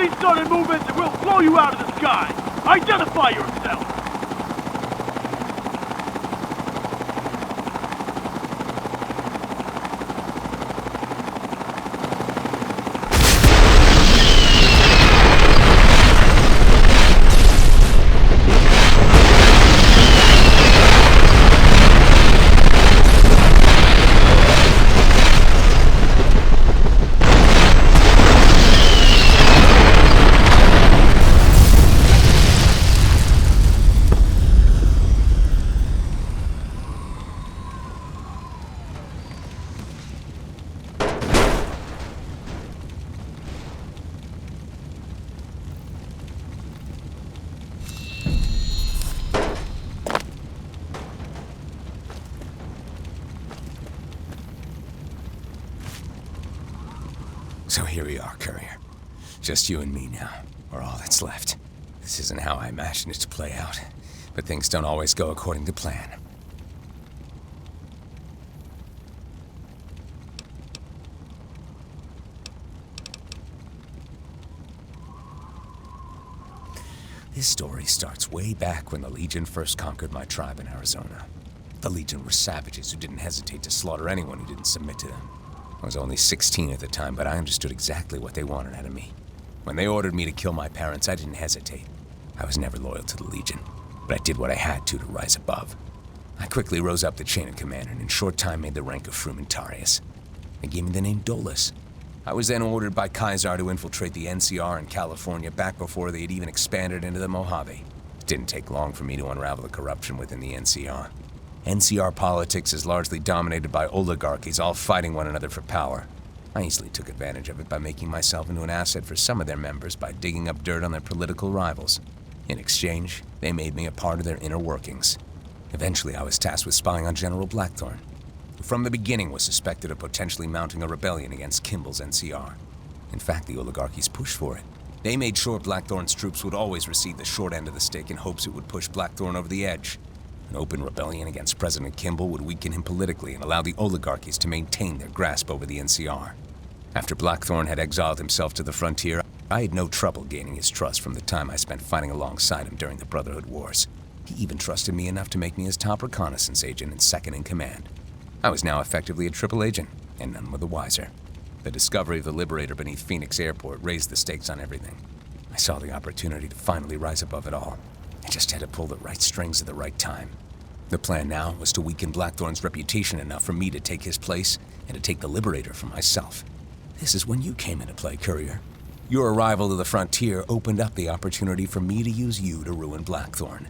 any sudden movements and we'll blow you out of the sky! Identify yourself! So here we are, Courier. Just you and me now, or all that's left. This isn't how I imagined it to play out, but things don't always go according to plan. This story starts way back when the Legion first conquered my tribe in Arizona. The Legion were savages who didn't hesitate to slaughter anyone who didn't submit to them. I was only 16 at the time, but I understood exactly what they wanted out of me. When they ordered me to kill my parents, I didn't hesitate. I was never loyal to the Legion, but I did what I had to rise above. I quickly rose up the chain of command and in short time made the rank of Frumentarius. They gave me the name Dolus. I was then ordered by Kaiser to infiltrate the NCR in California back before they had even expanded into the Mojave. It didn't take long for me to unravel the corruption within the NCR. NCR politics is largely dominated by oligarchies, all fighting one another for power. I easily took advantage of it by making myself into an asset for some of their members by digging up dirt on their political rivals. In exchange, they made me a part of their inner workings. Eventually, I was tasked with spying on General Blackthorne, who from the beginning was suspected of potentially mounting a rebellion against Kimball's NCR. In fact, the oligarchies pushed for it. They made sure Blackthorne's troops would always receive the short end of the stick in hopes it would push Blackthorne over the edge. An open rebellion against President Kimball would weaken him politically and allow the oligarchies to maintain their grasp over the NCR. After Blackthorne had exiled himself to the Frontier, I had no trouble gaining his trust from the time I spent fighting alongside him during the Brotherhood Wars. He even trusted me enough to make me his top reconnaissance agent and second in command. I was now effectively a triple agent, and none were the wiser. The discovery of the Liberator beneath Phoenix Airport raised the stakes on everything. I saw the opportunity to finally rise above it all. I just had to pull the right strings at the right time. The plan now was to weaken Blackthorne's reputation enough for me to take his place and to take the Liberator for myself. This is when you came into play, Courier. Your arrival to the Frontier opened up the opportunity for me to use you to ruin Blackthorne.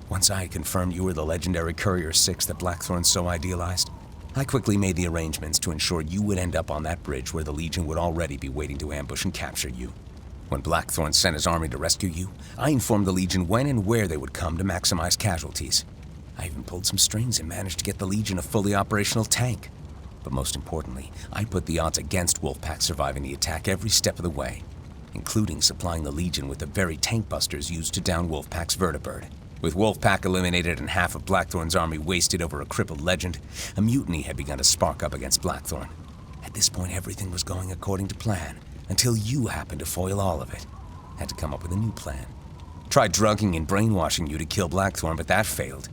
Once I had confirmed you were the legendary Courier 6 that Blackthorne so idealized, I quickly made the arrangements to ensure you would end up on that bridge where the Legion would already be waiting to ambush and capture you. When Blackthorne sent his army to rescue you, I informed the Legion when and where they would come to maximize casualties. I even pulled some strings and managed to get the Legion a fully operational tank. But most importantly, I put the odds against Wolfpack surviving the attack every step of the way, including supplying the Legion with the very tank busters used to down Wolfpack's vertibird. With Wolfpack eliminated and half of Blackthorne's army wasted over a crippled legend, a mutiny had begun to spark up against Blackthorne. At this point, everything was going according to plan, until you happened to foil all of it. Had to come up with a new plan. Tried drugging and brainwashing you to kill Blackthorne, but that failed.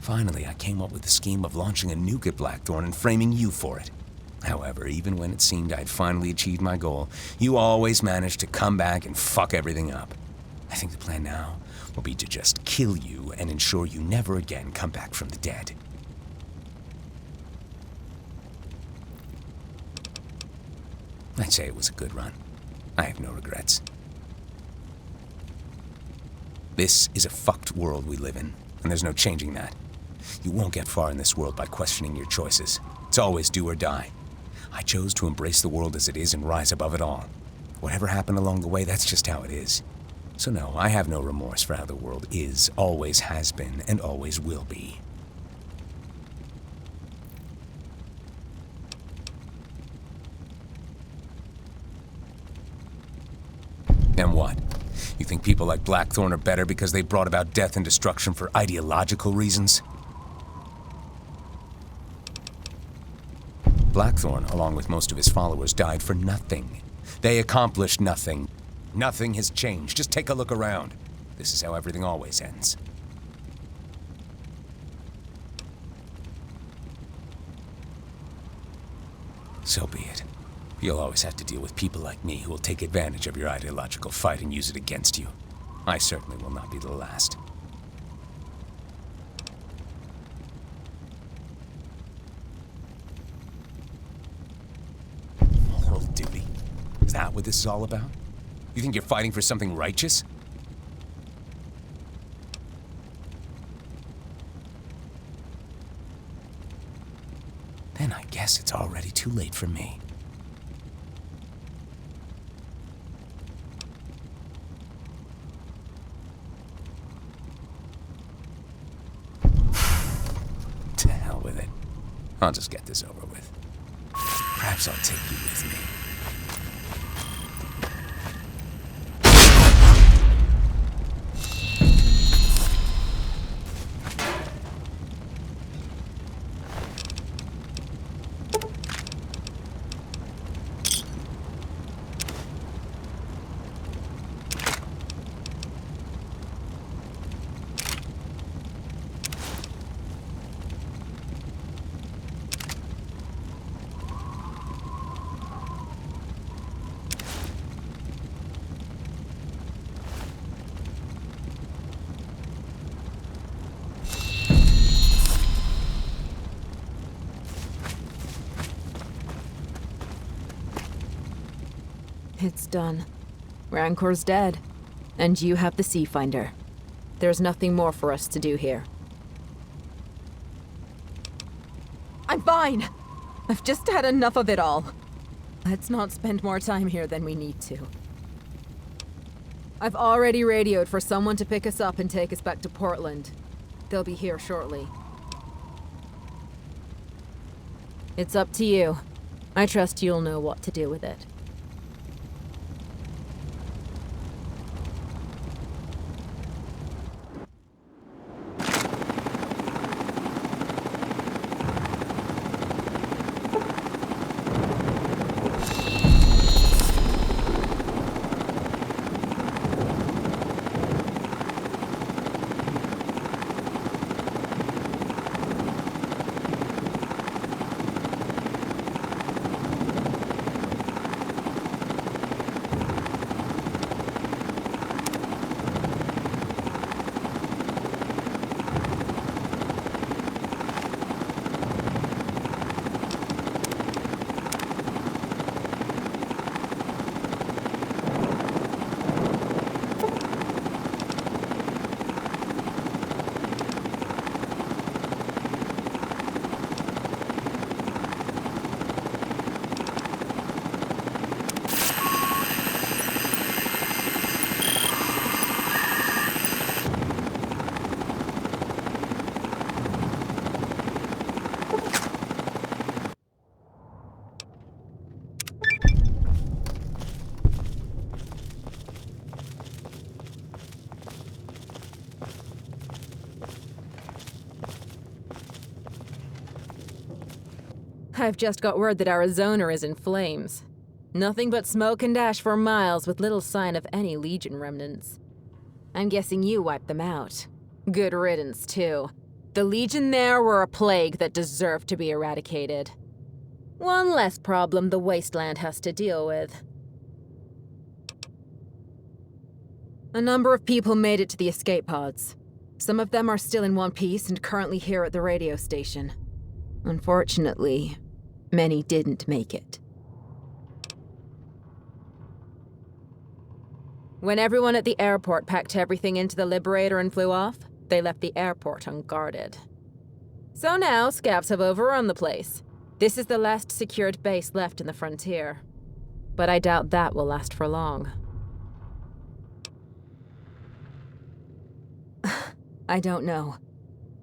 Finally, I came up with the scheme of launching a nuke at Blackthorne and framing you for it. However, even when it seemed I'd finally achieved my goal, you always managed to come back and fuck everything up. I think the plan now will be to just kill you and ensure you never again come back from the dead. I'd say it was a good run. I have no regrets. This is a fucked world we live in, and there's no changing that. You won't get far in this world by questioning your choices. It's always do or die. I chose to embrace the world as it is and rise above it all. Whatever happened along the way, that's just how it is. So no, I have no remorse for how the world is, always has been, and always will be. And what? You think people like Blackthorne are better because they brought about death and destruction for ideological reasons? Blackthorne, along with most of his followers, died for nothing. They accomplished nothing. Nothing has changed. Just take a look around. This is how everything always ends. So be it. You'll always have to deal with people like me who will take advantage of your ideological fight and use it against you. I certainly will not be the last. Moral duty? Is that what this is all about? You think you're fighting for something righteous? Then I guess it's already too late for me. To hell with it. I'll just get this over with. Perhaps I'll take you with me. It's done. Rancor's dead. And you have the Seafinder. There's nothing more for us to do here. I'm fine! I've just had enough of it all. Let's not spend more time here than we need to. I've already radioed for someone to pick us up and take us back to Portland. They'll be here shortly. It's up to you. I trust you'll know what to do with it. I've just got word that Arizona is in flames. Nothing but smoke and ash for miles with little sign of any Legion remnants. I'm guessing you wiped them out. Good riddance, too. The Legion there were a plague that deserved to be eradicated. One less problem the wasteland has to deal with. A number of people made it to the escape pods. Some of them are still in one piece and currently here at the radio station. Unfortunately, many didn't make it. When everyone at the airport packed everything into the Liberator and flew off, they left the airport unguarded. So now, scabs have overrun the place. This is the last secured base left in the Frontier. But I doubt that will last for long. I don't know.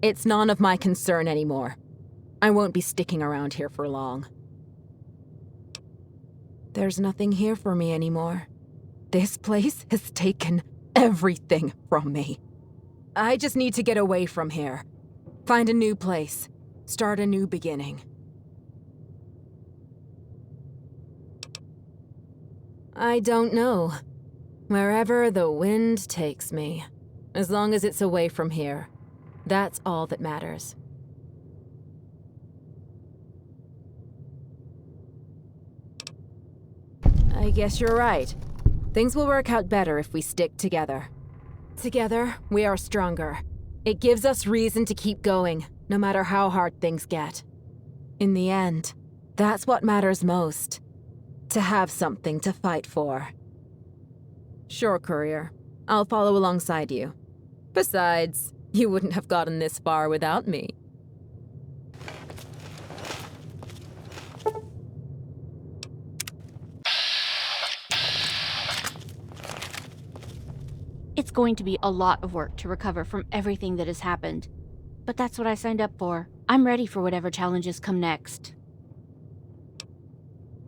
It's none of my concern anymore. I won't be sticking around here for long. There's nothing here for me anymore. This place has taken everything from me. I just need to get away from here. Find a new place. Start a new beginning. I don't know. Wherever the wind takes me. As long as it's away from here. That's all that matters. I guess you're right. Things will work out better if we stick together. Together, we are stronger. It gives us reason to keep going, no matter how hard things get. In the end, that's what matters most. To have something to fight for. Sure, courier. I'll follow alongside you. Besides, you wouldn't have gotten this far without me. It's going to be a lot of work to recover from everything that has happened. But that's what I signed up for. I'm ready for whatever challenges come next.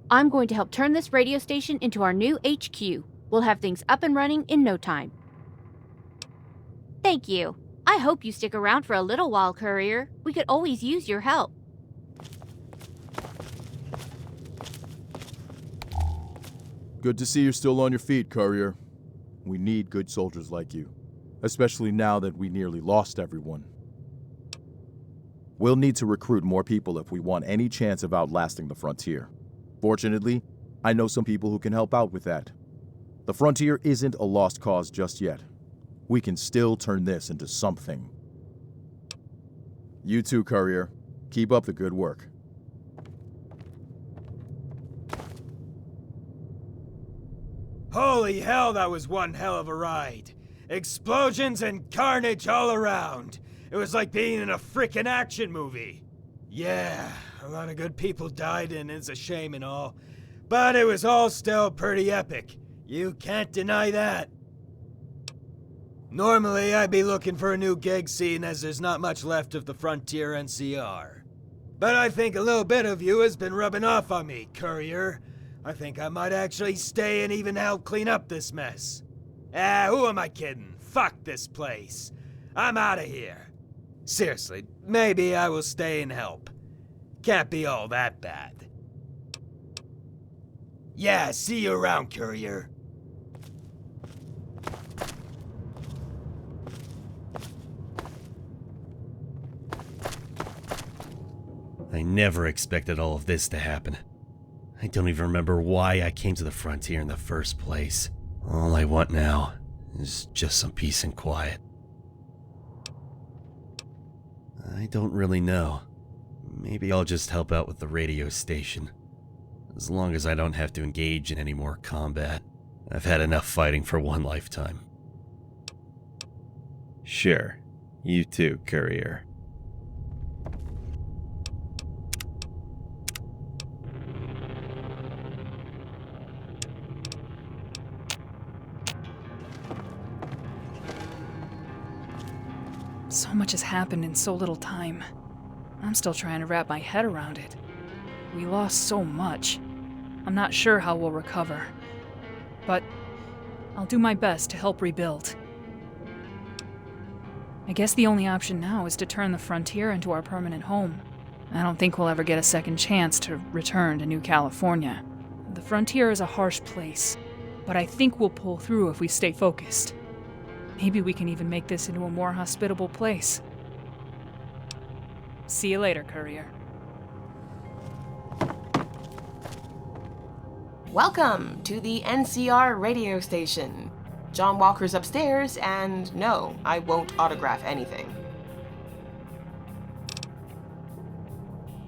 I'm going to help turn this radio station into our new HQ. We'll have things up and running in no time. Thank you. I hope you stick around for a little while, courier. We could always use your help. Good to see you're still on your feet, courier. We need good soldiers like you, especially now that we nearly lost everyone. We'll need to recruit more people if we want any chance of outlasting the Frontier. Fortunately, I know some people who can help out with that. The Frontier isn't a lost cause just yet. We can still turn this into something. You too, courier. Keep up the good work. Holy hell, that was one hell of a ride. Explosions and carnage all around. It was like being in a frickin' action movie. Yeah, a lot of good people died and it's a shame and all. But it was all still pretty epic. You can't deny that. Normally, I'd be looking for a new gig seeing as there's not much left of the Frontier NCR. But I think a little bit of you has been rubbing off on me, courier. I think I might actually stay and even help clean up this mess. Who am I kidding? Fuck this place. I'm out of here. Seriously, maybe I will stay and help. Can't be all that bad. Yeah, see you around, courier. I never expected all of this to happen. I don't even remember why I came to the Frontier in the first place. All I want now is just some peace and quiet. I don't really know. Maybe I'll just help out with the radio station. As long as I don't have to engage in any more combat. I've had enough fighting for one lifetime. Sure. You too, courier. So much has happened in so little time. I'm still trying to wrap my head around it. We lost so much. I'm not sure how we'll recover. But I'll do my best to help rebuild. I guess the only option now is to turn the Frontier into our permanent home. I don't think we'll ever get a second chance to return to New California. The Frontier is a harsh place, but I think we'll pull through if we stay focused. Maybe we can even make this into a more hospitable place. See you later, courier. Welcome to the NCR radio station. John Walker's upstairs, and no, I won't autograph anything.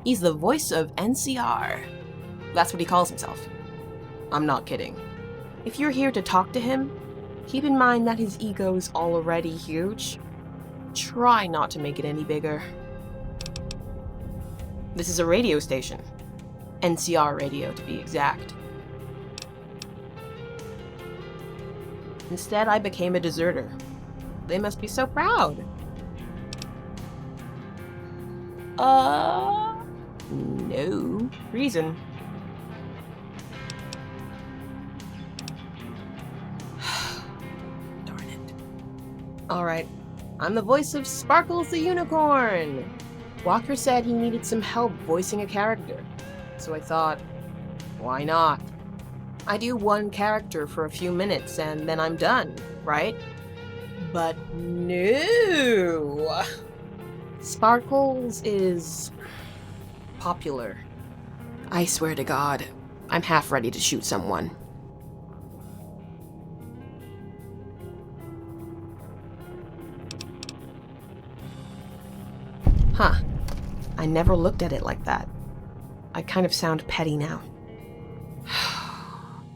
He's the voice of NCR. That's what he calls himself. I'm not kidding. If you're here to talk to him, keep in mind that his ego is already huge. Try not to make it any bigger. This is a radio station. NCR radio, to be exact. Instead, I became a deserter. They must be so proud. No reason. Darn it. Alright, I'm the voice of Sparkles the Unicorn. Walker said he needed some help voicing a character, so I thought, why not? I do one character for a few minutes and then I'm done, right? But no! Sparkles is popular. I swear to God, I'm half ready to shoot someone. Huh. I never looked at it like that. I kind of sound petty now.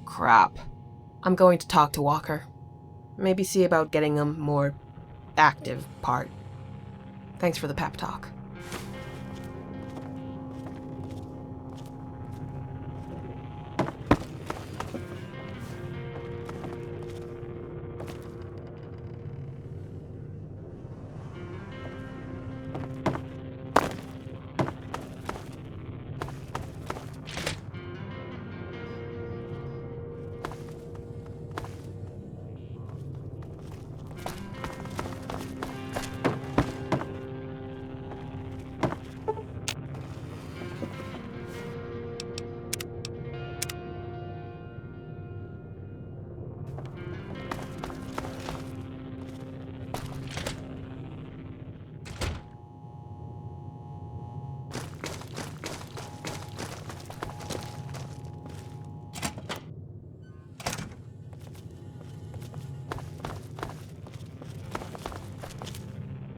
Crap. I'm going to talk to Walker. Maybe see about getting a more active part. Thanks for the pep talk.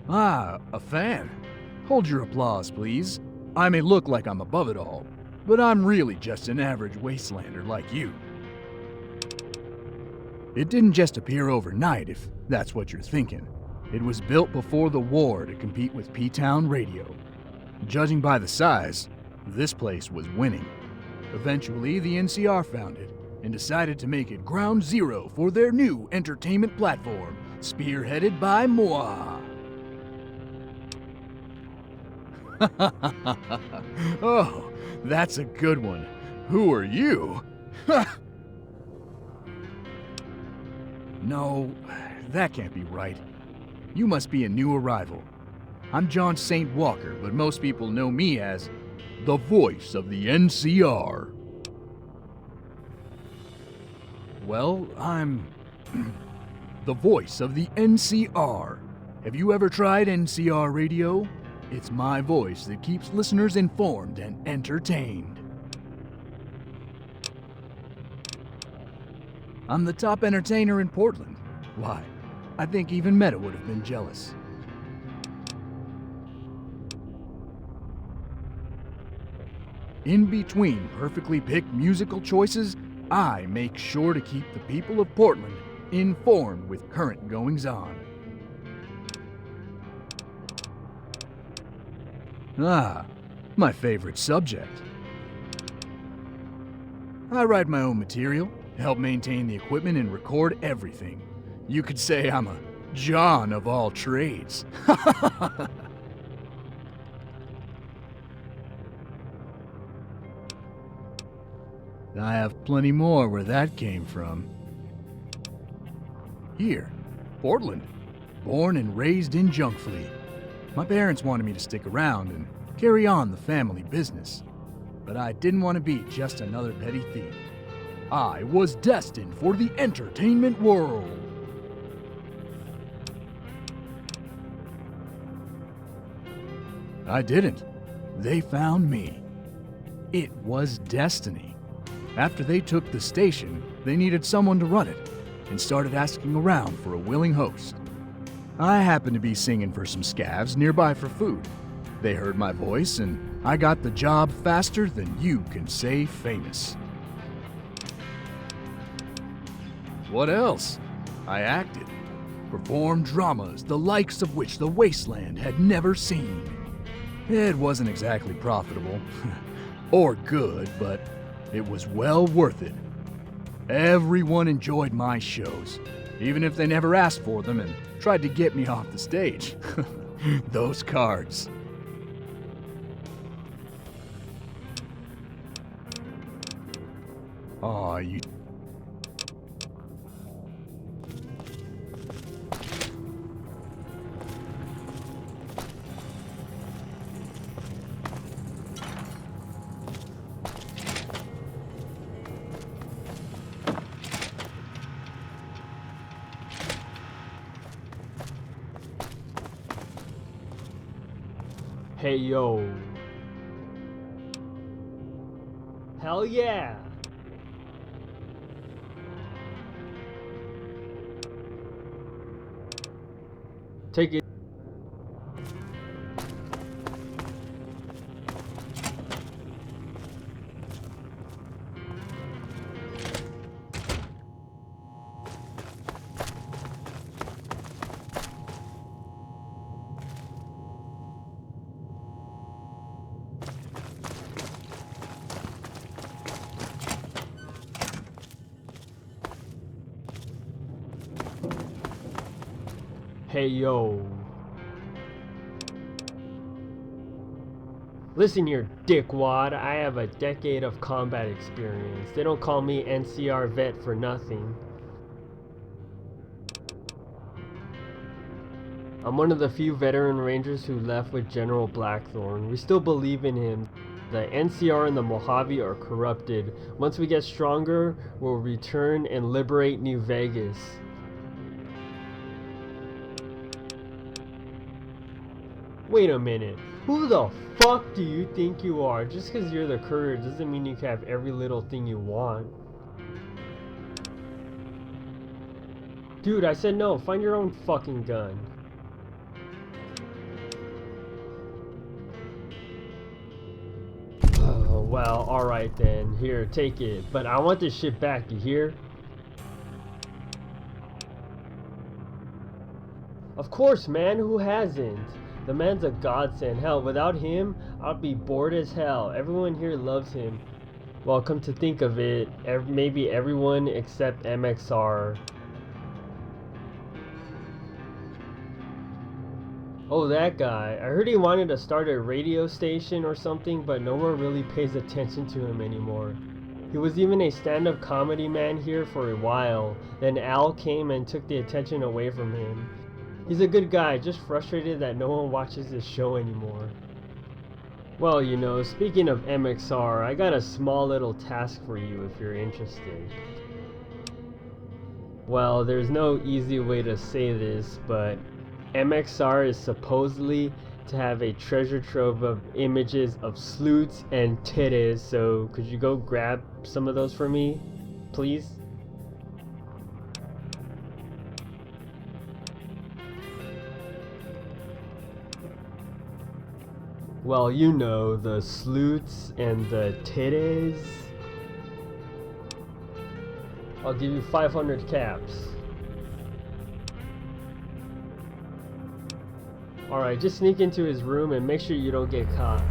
Ah, a fan. Hold your applause, please. I may look like I'm above it all, but I'm really just an average wastelander like you. It didn't just appear overnight, if that's what you're thinking. It was built before the war to compete with P-Town Radio. Judging by the size, this place was winning. Eventually, the NCR found it and decided to make it ground zero for their new entertainment platform, spearheaded by moi. Oh, that's a good one. Who are you? No, that can't be right. You must be a new arrival. I'm John St. Walker, but most people know me as the voice of the NCR. Well, I'm the voice of the NCR. Have you ever tried NCR radio? It's my voice that keeps listeners informed and entertained. I'm the top entertainer in Portland. Why, I think even Meta would have been jealous. In between perfectly picked musical choices, I make sure to keep the people of Portland informed with current goings-on. Ah, my favorite subject. I write my own material, help maintain the equipment, and record everything. You could say I'm a John of all trades. I have plenty more where that came from. Here, Portland. Born and raised in Junkfleet. My parents wanted me to stick around and carry on the family business. But I didn't want to be just another petty thief. I was destined for the entertainment world. I didn't. They found me. It was destiny. After they took the station, they needed someone to run it and started asking around for a willing host. I happened to be singing for some scavs nearby for food. They heard my voice, and I got the job faster than you can say famous. What else? I acted. Performed dramas the likes of which the wasteland had never seen. It wasn't exactly profitable, or good, but it was well worth it. Everyone enjoyed my shows, even if they never asked for them and tried to get me off the stage. Those cards. Aw, you... Hey yo. Hell yeah. Take it. Hey yo. Listen here, dickwad. I have a decade of combat experience. They don't call me NCR vet for nothing. I'm one of the few veteran rangers who left with General Blackthorn. We still believe in him. The NCR and the Mojave are corrupted. Once we get stronger, we'll return and liberate New Vegas. Wait a minute. Who the fuck do you think you are? Just because you're the courier doesn't mean you can have every little thing you want. Dude, I said no. Find your own fucking gun. Oh, well, alright then. Here, take it. But I want this shit back, you hear? Of course, man. Who hasn't? The man's a godsend. Hell, without him, I'd be bored as hell. Everyone here loves him. Well, come to think of it, maybe everyone except MXR. Oh, that guy. I heard he wanted to start a radio station or something, but no one really pays attention to him anymore. He was even a stand-up comedy man here for a while. Then Al came and took the attention away from him. He's a good guy, just frustrated that no one watches this show anymore. Well, you know, speaking of MXR, I got a small little task for you if you're interested. Well, there's no easy way to say this, but MXR is supposedly to have a treasure trove of images of sleuths and titties, so could you go grab some of those for me, please? Well, you know, the sleuths and the titties. I'll give you 500 caps. Alright, just sneak into his room and make sure you don't get caught.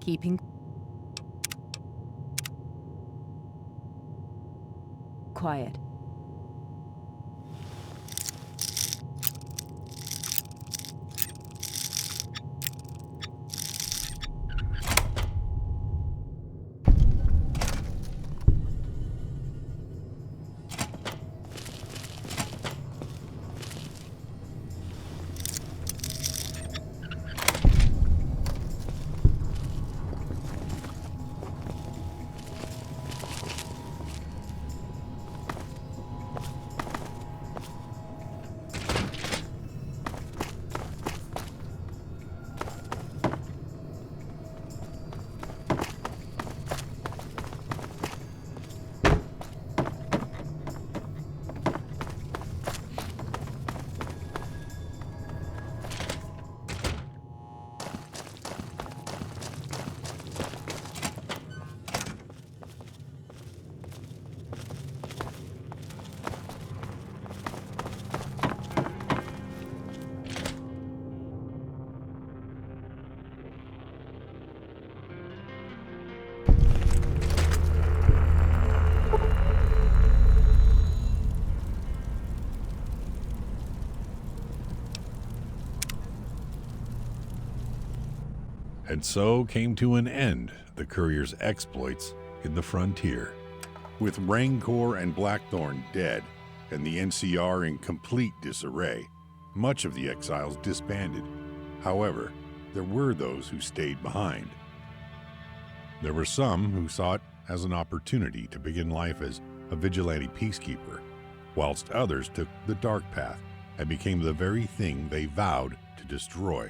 Keeping quiet. And so came to an end the courier's exploits in the frontier. With Rancor and Blackthorn dead, and the NCR in complete disarray, much of the exiles disbanded. However, there were those who stayed behind. There were some who saw it as an opportunity to begin life as a vigilante peacekeeper, whilst others took the dark path and became the very thing they vowed to destroy.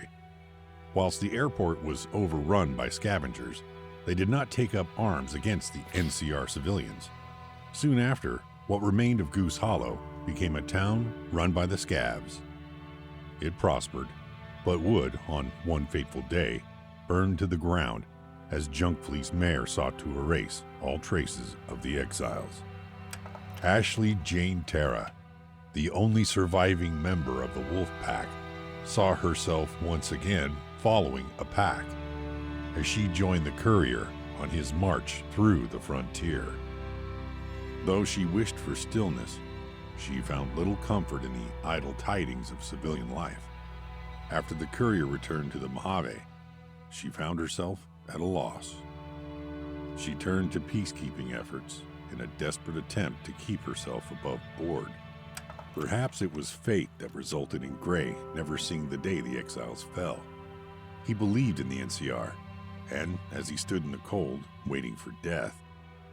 Whilst the airport was overrun by scavengers, they did not take up arms against the NCR civilians. Soon after, what remained of Goose Hollow became a town run by the scavs. It prospered, but would, on one fateful day, burn to the ground as Junkfleet's mayor sought to erase all traces of the exiles. Ashley Jane Terra, the only surviving member of the Wolf Pack, saw herself once again following a pack as she joined the courier on his march through the frontier. Though she wished for stillness, she found little comfort in the idle tidings of civilian life. After the courier returned to the Mojave, she found herself at a loss. She turned to peacekeeping efforts in a desperate attempt to keep herself above board. Perhaps it was fate that resulted in Gray never seeing the day the exiles fell. He believed in the NCR, and as he stood in the cold, waiting for death,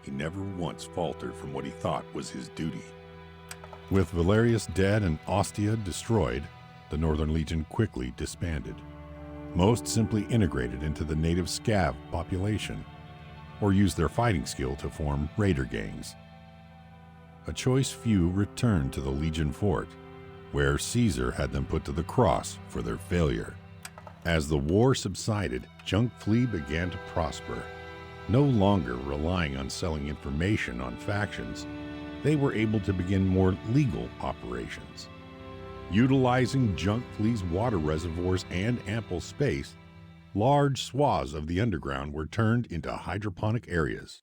he never once faltered from what he thought was his duty. With Valerius dead and Ostia destroyed, the Northern Legion quickly disbanded. Most simply integrated into the native scav population, or used their fighting skill to form raider gangs. A choice few returned to the Legion fort, where Caesar had them put to the cross for their failure. As the war subsided, Junkfleet began to prosper. No longer relying on selling information on factions, they were able to begin more legal operations. Utilizing Junkfleet's water reservoirs and ample space, large swaths of the underground were turned into hydroponic areas.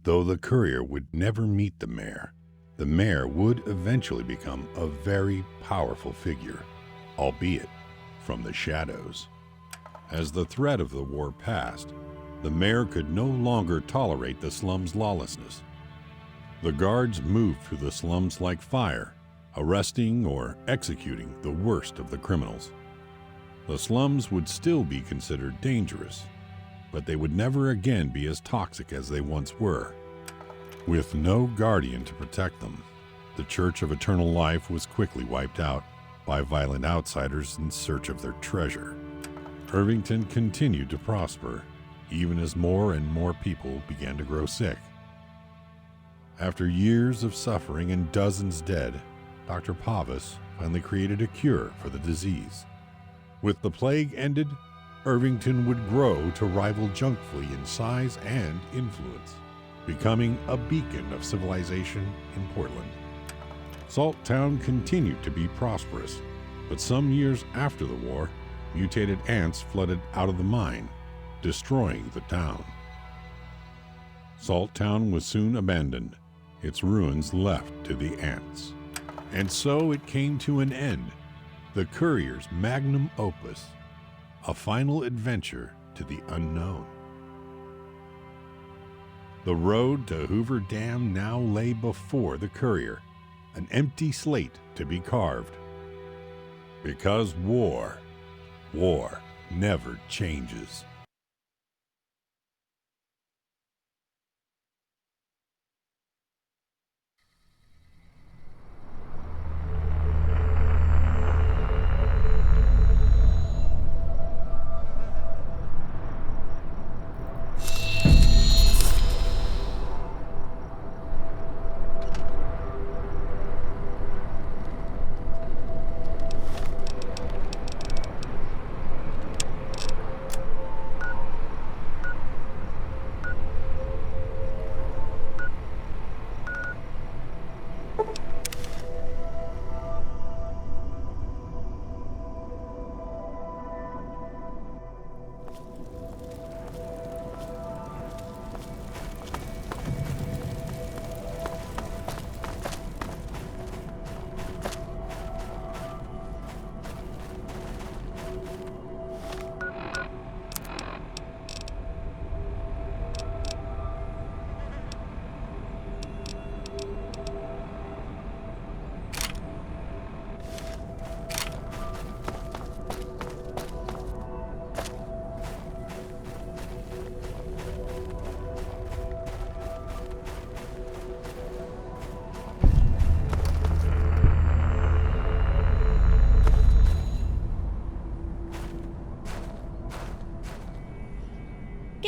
Though the courier would never meet the mayor would eventually become a very powerful figure, albeit from the shadows. As the threat of the war passed, the mayor could no longer tolerate the slums' lawlessness. The guards moved through the slums like fire, arresting or executing the worst of the criminals. The slums would still be considered dangerous, but they would never again be as toxic as they once were. With no guardian to protect them, the Church of Eternal Life was quickly wiped out by violent outsiders in search of their treasure. Irvington continued to prosper, even as more and more people began to grow sick. After years of suffering and dozens dead, Dr. Pavus finally created a cure for the disease. With the plague ended, Irvington would grow to rival Junkfleet in size and influence, becoming a beacon of civilization in Portland. Salt Town continued to be prosperous, but some years after the war, mutated ants flooded out of the mine, destroying the town. Salt Town was soon abandoned, its ruins left to the ants. And so it came to an end, the courier's magnum opus, a final adventure to the unknown. The road to Hoover Dam now lay before the courier, an empty slate to be carved. Because war never changes.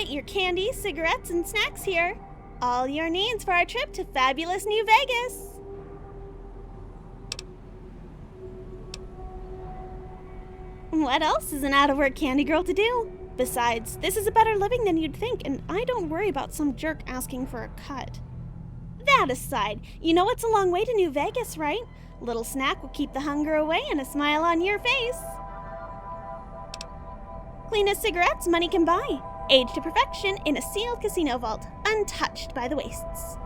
get your candy, cigarettes, and snacks here. All your needs for our trip to fabulous New Vegas. What else is an out-of-work candy girl to do? Besides, this is a better living than you'd think, and I don't worry about some jerk asking for a cut. That aside, you know it's a long way to New Vegas, right? A little snack will keep the hunger away and a smile on your face. Cleanest cigarettes money can buy. Aged to perfection in a sealed casino vault, untouched by the wastes.